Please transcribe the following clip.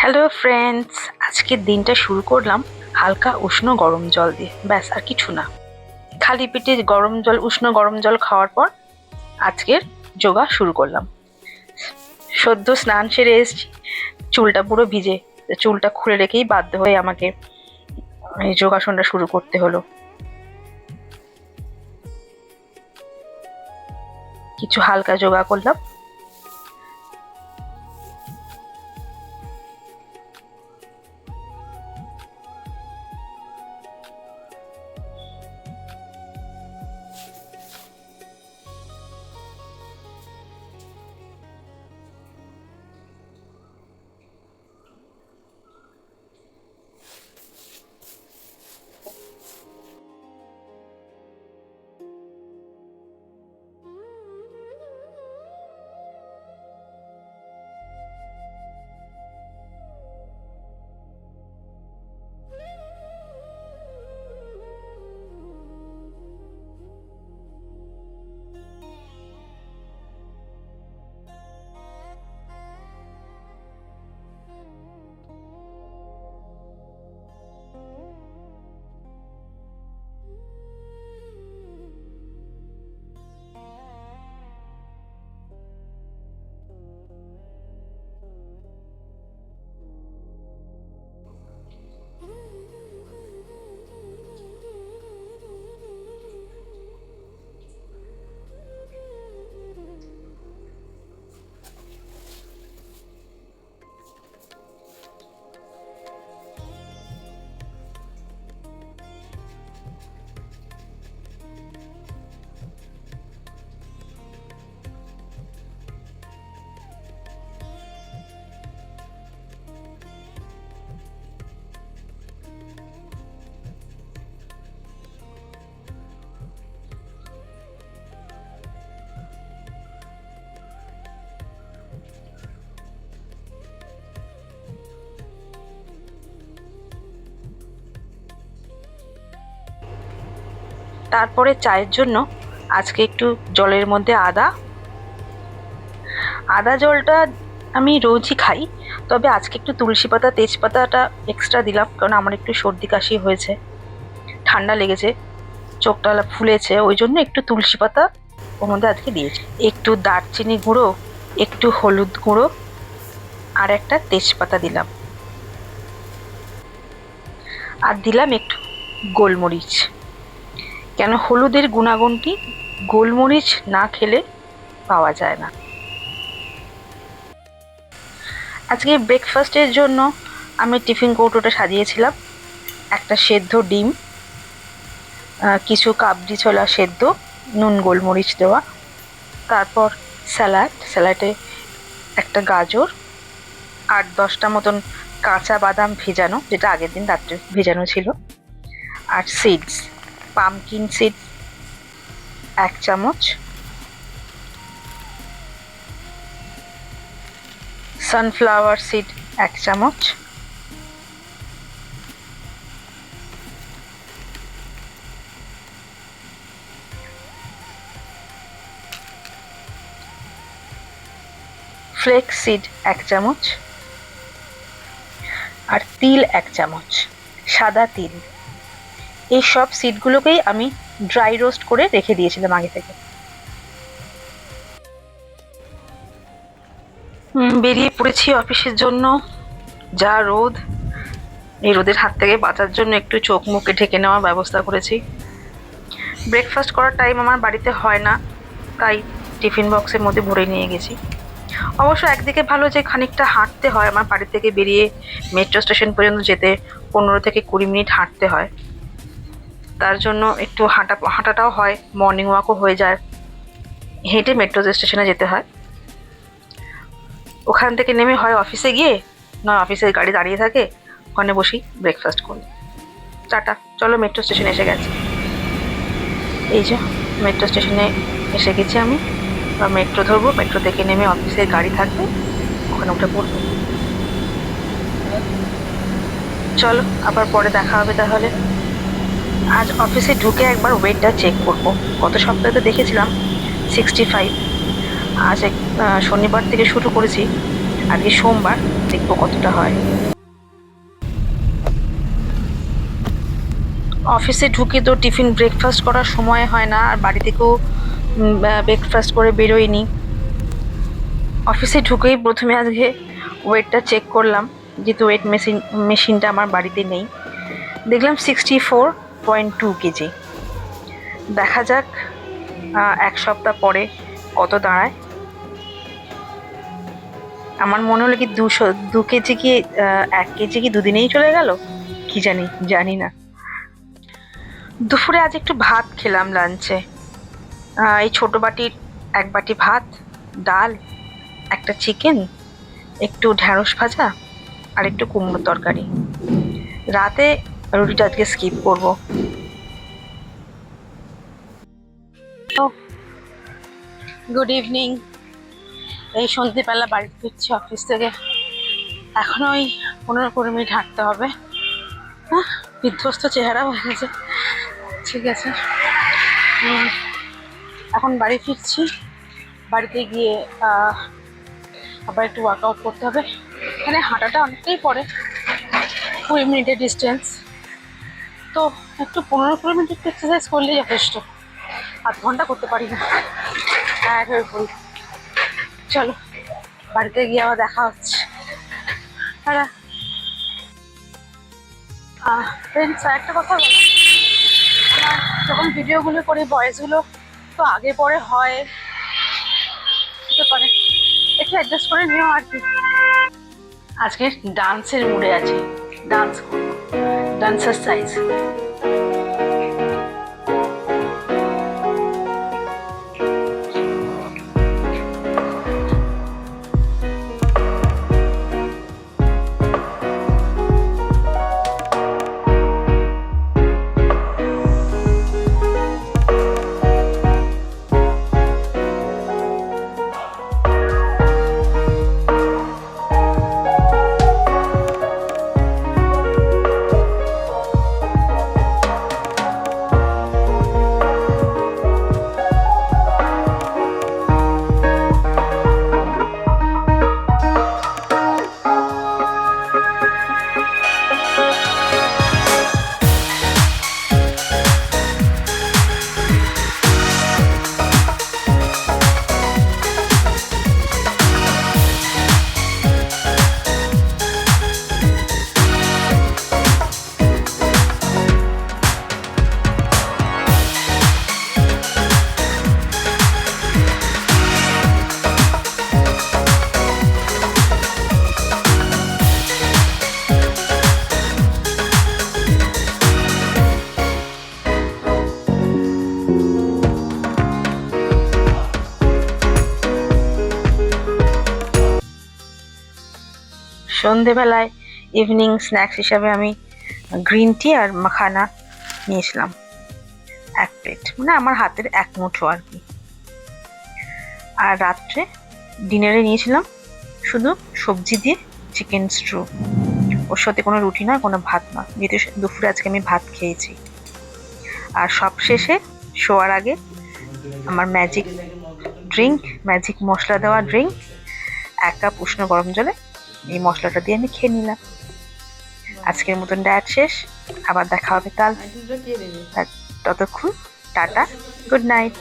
Hello friends, আজকের দিনটা শুরু করলাম হালকা উষ্ণ গরম জল দিয়ে। ব্যাস, আর কিছু না। খালি পেটে উষ্ণ গরম জল খাওয়ার পর আজকের যোগা শুরু করলাম। সদ্য স্নান সেরে এসেছি, চুলটা পুরো ভিজে। চুলটা খুলে রেখেই বাধ্য হয়ে আমাকে এই যোগাসনটা শুরু করতে হলো। কিছু হালকা যোগা করলাম। তারপরে চায়ের জন্য আজকে একটু জলের মধ্যে আদা জলটা আমি রোজই খাই, তবে আজকে একটু তুলসী পাতা তেজপাতাটা এক্সট্রা দিলাম, কারণ আমার একটু সর্দি কাশি হয়েছে, ঠান্ডা লেগেছে, চোখটা ফুলেছে, ওই জন্য একটু তুলসী পাতা ওর মধ্যে আজকে দিয়েছি। একটু দারচিনি গুঁড়ো, একটু হলুদ গুঁড়ো আর একটা তেজপাতা দিলাম, আর দিলাম একটু গোলমরিচ। কেন, হলুদের গুণাগুণটি গোলমরিচ না খেলে পাওয়া যায় না। আজকে ব্রেকফাস্টের জন্য আমি টিফিন কৌটোটা সাজিয়েছিলাম। একটা সেদ্ধ ডিম, কিছু কাবলি ছোলা সেদ্ধ, নুন গোলমরিচ দেওয়া, তারপর স্যালাডে একটা গাজর, 8-10টা মতন কাঁচা বাদাম ভেজানো, যেটা আগের দিন রাত্রে ভেজানো ছিল, আর সিডস, পামকিন সিডস 1 চামচ, সানফ্লাওয়ার সিড 1 চামচ, ফ্লেক্স সিড 1 চামচ, আর তিল 1 চামচ, সাদা তিল। এই সব সিডগুলোকেই আমি ড্রাই রোস্ট করে রেখে দিয়েছিলাম আগে থেকে। বেরিয়ে পড়েছি অফিসের জন্য। যা রোদ, এই রোদের হাত থেকে বাঁচার জন্য একটু চোখ মুখে ঢেকে নেওয়ার ব্যবস্থা করেছি। ব্রেকফাস্ট করার টাইম আমার বাড়িতে হয় না, তাই টিফিন বক্সের মধ্যে ভরে নিয়ে গেছি। অবশ্য একদিকে ভালো যে খানিকটা হাঁটতে হয়, আমার বাড়ি থেকে বেরিয়ে মেট্রো স্টেশন পর্যন্ত যেতে 15 থেকে 20 মিনিট হাঁটতে হয়, তার জন্য একটু হাঁটাটাও হয়, মর্নিং ওয়াকও হয়ে যায়। হেঁটে মেট্রো স্টেশনে যেতে হয়, ওখান থেকে নেমে হয় অফিসে গিয়ে, নয় অফিসের গাড়ি দাঁড়িয়ে থাকে, ওখানে বসি ব্রেকফাস্ট করি। টাটা, চলো মেট্রো স্টেশনে এসে গেছি। এই যে মেট্রো স্টেশনে এসে গেছি আমি, বা মেট্রো ধরবো, মেট্রো থেকে নেমে অফিসের গাড়ি থাকবে, ওখানে উঠে পড়বো। চলো আবার পরে দেখা হবে তাহলে। আজ অফিসে ঢুকে একবার ওয়েটটা চেক করব। গত সপ্তাহে তো দেখেছিলাম 65, আজ শনিবার থেকে শুরু করেছি, আজকে সোমবার, দেখবো কতটা হয়। অফিসে ঢুকে তো টিফিন ব্রেকফাস্ট করার সময় হয় না, আর বাড়ি থেকেও ব্রেকফাস্ট করে বেরোইনি। অফিসে ঢুকেই প্রথমে আজকে ওয়েটটা চেক করলাম, যেহেতু ওয়েট মেশিনটা আমার বাড়িতে নেই। দেখলাম 64.2 কেজি। দেখা যাক এক সপ্তাহ পরে কত দাঁড়ায়। আমার মনে হলো কি 2 কেজি কি 1 কেজি কি দুদিনেই চলে গেল, কি জানি না। দুপুরে আজ একটু ভাত খেলাম লাঞ্চে। এই ছোট বাটির 1 বাটি ভাত, ডাল, একটা চিকেন, একটু ঢ্যাঁড়স ভাজা আর একটু কুমড়োর তরকারি। রাতে রুটিটা আজকে স্কিপ করব। Good evening. এই সন্ধ্যেবেলা বাড়িতে ফিরছি অফিস থেকে। এখন ওই 15-20 মিনিট হাঁটতে হবে। হ্যাঁ, বিধ্বস্ত চেহারা হয়ে গেছে। ঠিক আছে, এখন বাড়ি ফিরছি। বাড়িতে গিয়ে আবার একটু ওয়ার্কআউট করতে হবে। এখানে হাঁটাটা অনেকটাই পড়ে, 20 মিনিটের ডিস্টেন্স, তো একটু 15-20 মিনিট এক্সারসাইজ করলেই যথেষ্ট। আধ ঘন্টা করতে পারি না, টায়ার্ড হয়ে পড়ি। চলো বাড়িতে গিয়ে আবার দেখা হচ্ছে। ফ্রেন্ডস, একটা কথা বলো, আমার যখন ভিডিওগুলো করি ভয়েসগুলো তো আগে পরে হয়, হতে পারে, একটু অ্যাডজাস্ট করে নিও আর কি। আজকে ডান্সের মুডে আছি, ডান্স করবো, ডান্সার সাইজ। সন্ধেবেলায় ইভিনিং স্ন্যাক্স হিসাবে আমি গ্রিন টি আর মাখানা নিয়েছিলাম 1 প্লেট, মানে আমার হাতের 1 মুঠো আর কি। আর রাত্রে ডিনারে নিয়েছিলাম শুধু সবজি দিয়ে চিকেন স্ট্রু, ওর সাথে কোনো রুটি না, কোনো ভাত না, যেহেতু দুপুরে আজকে আমি ভাত খেয়েছি। আর সব শেষে শোয়ার আগে আমার ম্যাজিক মশলা দেওয়া ড্রিঙ্ক, 1 কাপ উষ্ণ গরম জলে এই মশলাটা দিয়ে আমি খেয়ে নিলাম। আজকের মতন ডায়েট শেষ, আবার দেখা হবে কাল। ততক্ষণ টাটা, গুড নাইট।